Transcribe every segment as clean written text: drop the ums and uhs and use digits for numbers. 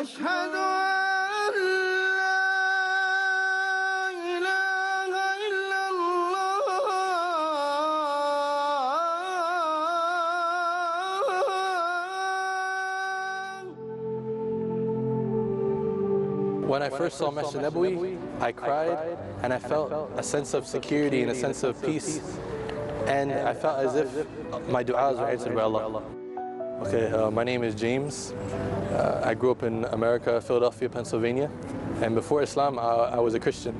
أشهد أن لا إله إلا الله. When I first saw Masjid Nabawi, I cried and I felt a sense of security and a sense of peace, and I felt as if my du'as were answered by Allah. Okay, my name is James. I grew up in America, Philadelphia, Pennsylvania, and before Islam I was a Christian.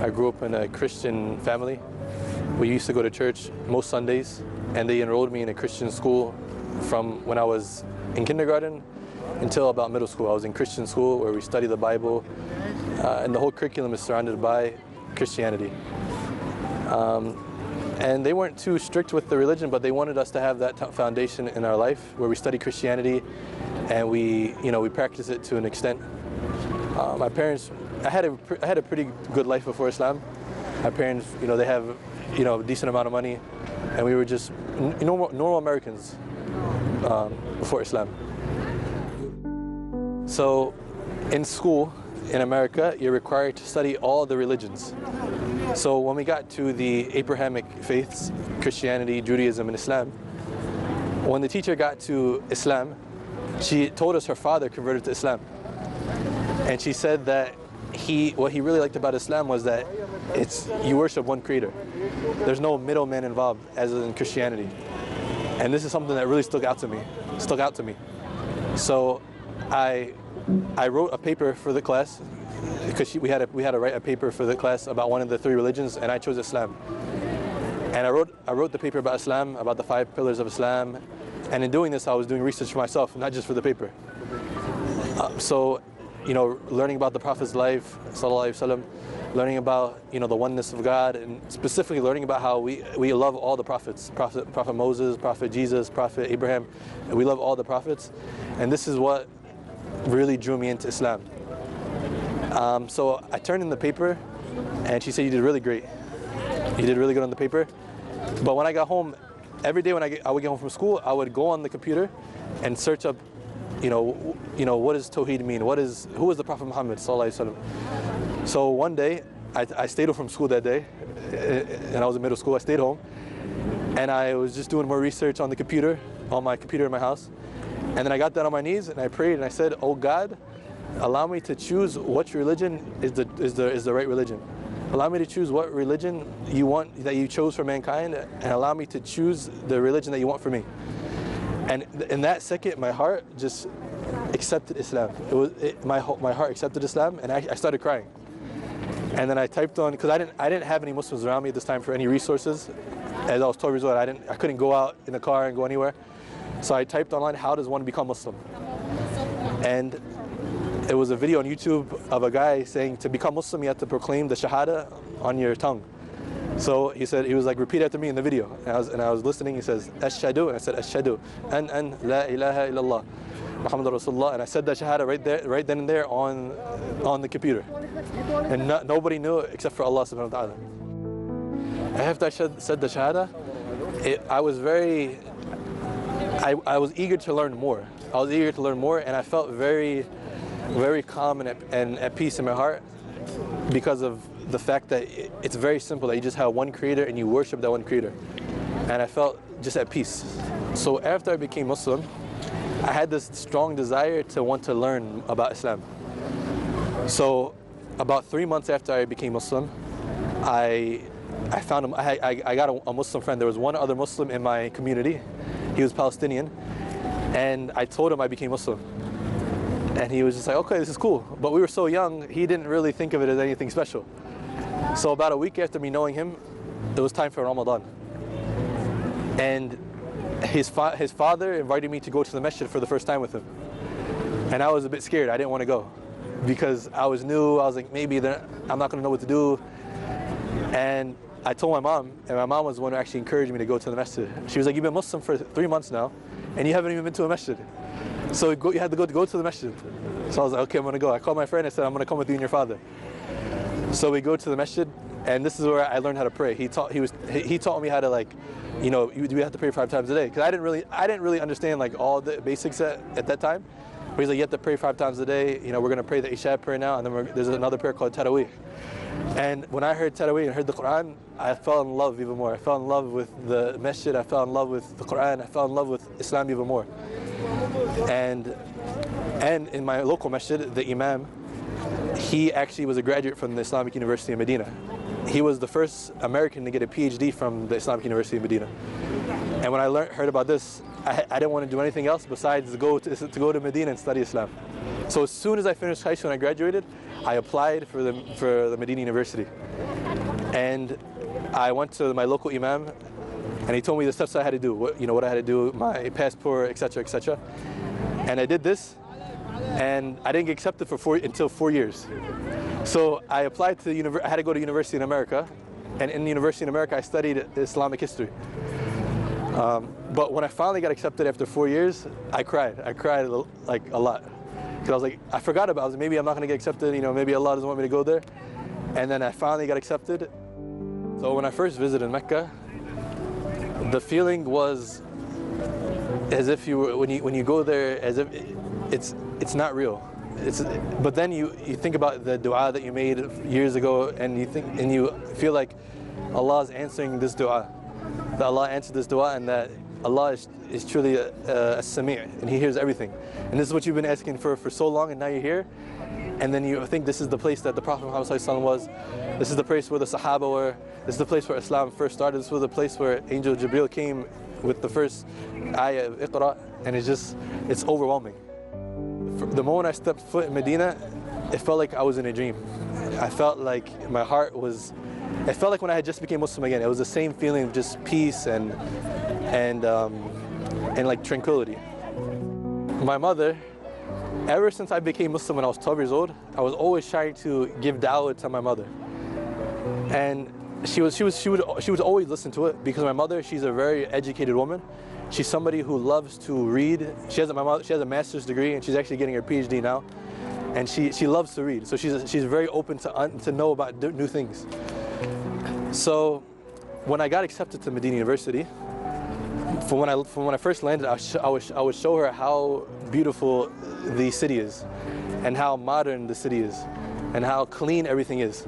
I grew up in a Christian family. We used to go to church most Sundays, and they enrolled me in a Christian school from when I was in kindergarten until about middle school. I was in Christian school where we study the Bible, and the whole curriculum is surrounded by Christianity. And they weren't too strict with the religion, but they wanted us to have that foundation in our life where we study Christianity and we practice it to an extent. My parents, I had a pretty good life before Islam. My parents, they have, a decent amount of money, and we were just normal Americans before Islam. So in school in America, you're required to study all the religions. So when we got to the Abrahamic faiths, Christianity, Judaism, and Islam, when the teacher got to Islam, she told us her father converted to Islam. And she said that what he really liked about Islam was that you worship one creator. There's no middleman involved as in Christianity. And this is something that really stuck out to me. So I wrote a paper for the class because we had to write a paper for the class about one of the three religions, and I chose Islam. And I wrote the paper about Islam, about the 5 pillars of Islam, and in doing this I was doing research for myself, not just for the paper. So, learning about the Prophet's life, sallallahu alaihi wasallam, learning about the oneness of God, and specifically learning about how we love all the prophets, Prophet Moses, Prophet Jesus, Prophet Abraham. We love all the prophets, and this is what really drew me into Islam. So I turned in the paper, and she said, "You did really great. You did really good on the paper." But when I got home, every day when I would get home from school, I would go on the computer and search up, what does Tawheed mean? Who is the Prophet Muhammad sallallahu alaihi wasallam? So one day, I stayed home from school that day, and I was in middle school. I stayed home, and I was just doing more research on the computer, on my computer in my house. And then I got down on my knees and I prayed and I said, "Oh God, allow me to choose which religion is the right religion. Allow me to choose what religion that you chose for mankind, and allow me to choose the religion that you want for me." And in that second, my heart just accepted Islam. My heart accepted Islam, and I started crying. And then I typed on, because I didn't have any Muslims around me at this time for any resources. As I was 12 years old, I couldn't go out in the car and go anywhere. So I typed online, "How does one become Muslim?" And it was a video on YouTube of a guy saying to become Muslim, you have to proclaim the Shahada on your tongue. So he was like, "Repeat after me" in the video. And I was listening. He says, "Ashhadu," and I said, "Ashhadu an la ilaha illallah Muhammadur Rasulullah," and I said that Shahada right then and there on the computer. And nobody knew it except for Allah subhanahu wa ta'ala. After I said the Shahada, I was eager to learn more. And I felt very, very calm and at peace in my heart because of the fact that it's very simple, that you just have one creator and you worship that one creator. And I felt just at peace. So after I became Muslim, I had this strong desire to want to learn about Islam. So about 3 months after I became Muslim, I got a Muslim friend. There was one other Muslim in my community. He was Palestinian, and I told him I became Muslim. And he was just like, "Okay, this is cool." But we were so young, he didn't really think of it as anything special. So about a week after me knowing him, it was time for Ramadan. And his father invited me to go to the masjid for the first time with him. And I was a bit scared. I didn't want to go because I was new. I was like, maybe I'm not going to know what to do. And I told my mom, and my mom was the one who actually encouraged me to go to the masjid. She was like, "You've been Muslim for 3 months now, and you haven't even been to a masjid. So you had to go to the masjid." So I was like, "Okay, I'm going to go." I called my friend and said, "I'm going to come with you and your father." So we go to the masjid, and this is where I learned how to pray. He taught me how to, like, you have to pray 5 times a day, because I didn't really understand like all the basics at that time. But he's like, you have to pray 5 times a day. You know, we're going to pray the Isha prayer now, and then there's another prayer called Taraweeh. And when I heard Taraweeh and heard the Quran, I fell in love even more. I fell in love with the masjid, I fell in love with the Quran, I fell in love with Islam even more. And in my local masjid, the Imam, he actually was a graduate from the Islamic University in Medina. He was the first American to get a PhD from the Islamic University in Medina. And when I heard about this, I didn't want to do anything else besides to go to Medina and study Islam. So as soon as I finished high school and I graduated, I applied for the Medina University. And I went to my local Imam, and he told me the steps I had to do, what I had to do, my passport, etc., etc. And I did this, and I didn't get accepted until 4 years. So I applied to I had to go to university in America, and in the university in America I studied Islamic history. But when I finally got accepted after 4 years, I cried like a lot. Because I was like, I forgot about it. Maybe I'm not going to get accepted, maybe Allah doesn't want me to go there. And then I finally got accepted. So when I first visited Mecca, the feeling was as if when you go there, as if it's not real. But then you think about the dua that you made years ago, and you feel like Allah is answering this dua. That Allah answered this dua, and that Allah is truly a Sami', and He hears everything. And this is what you've been asking for so long, and now you're here. And then you think this is the place that the Prophet Muhammad ﷺ was. This is the place where the Sahaba were. This is the place where Islam first started. This was the place where Angel Jibreel came with the first ayah of Iqra, and it's overwhelming. The moment I stepped foot in Medina, it felt like I was in a dream. I felt like my heart was, it felt like when I had just became Muslim again. It was the same feeling of just peace and like tranquility. My mother, ever since I became Muslim when I was 12 years old, I was always trying to give da'wah to my mother. And she would always listen to it, because my mother, she's a very educated woman. She's somebody who loves to read. She has a master's degree, and she's actually getting her PhD now. And she loves to read. So she's very open to know about new things. So when I got accepted to Medina University, from when I first landed, I would show her how beautiful the city is, and how modern the city is, and how clean everything is.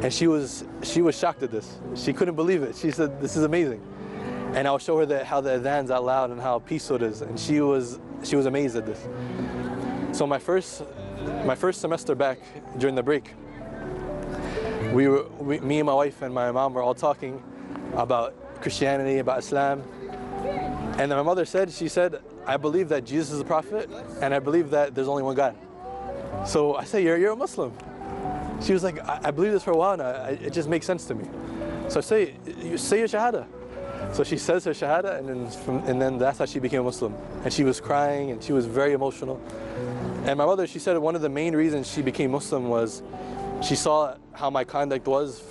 And she was shocked at this. She couldn't believe it. She said, "This is amazing." And I would show her how the adhan's out loud and how peaceful it is, and she was amazed at this. So my first semester back during the break, me and my wife and my mom were all talking about Christianity, about Islam, and then my mother said, "I believe that Jesus is a prophet, and I believe that there's only one God." So I said, "You're a Muslim." She was like, "I believe this for a while now. It just makes sense to me." So I say your Shahada. So she says her Shahada, and then that's how she became a Muslim. And she was crying, and she was very emotional. And my mother, she said one of the main reasons she became Muslim was she saw how my conduct was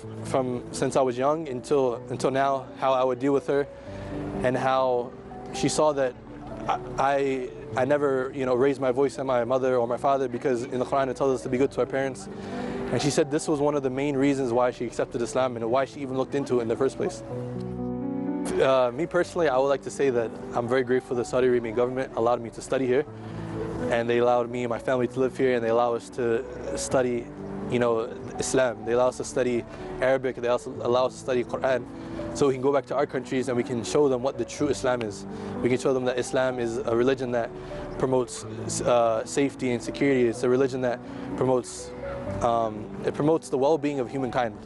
since I was young until now, how I would deal with her, and how she saw that I never raised my voice at my mother or my father, because in the Quran it tells us to be good to our parents. And she said this was one of the main reasons why she accepted Islam and why she even looked into it in the first place. Me personally, I would like to say that I'm very grateful the Saudi Arabian government allowed me to study here, and they allowed me and my family to live here, and they allow us to study, Islam. They allow us to study Arabic. They also allow us to study Quran, so we can go back to our countries and we can show them what the true Islam is. We can show them that Islam is a religion that promotes safety and security. It's a religion that promotes the well-being of humankind.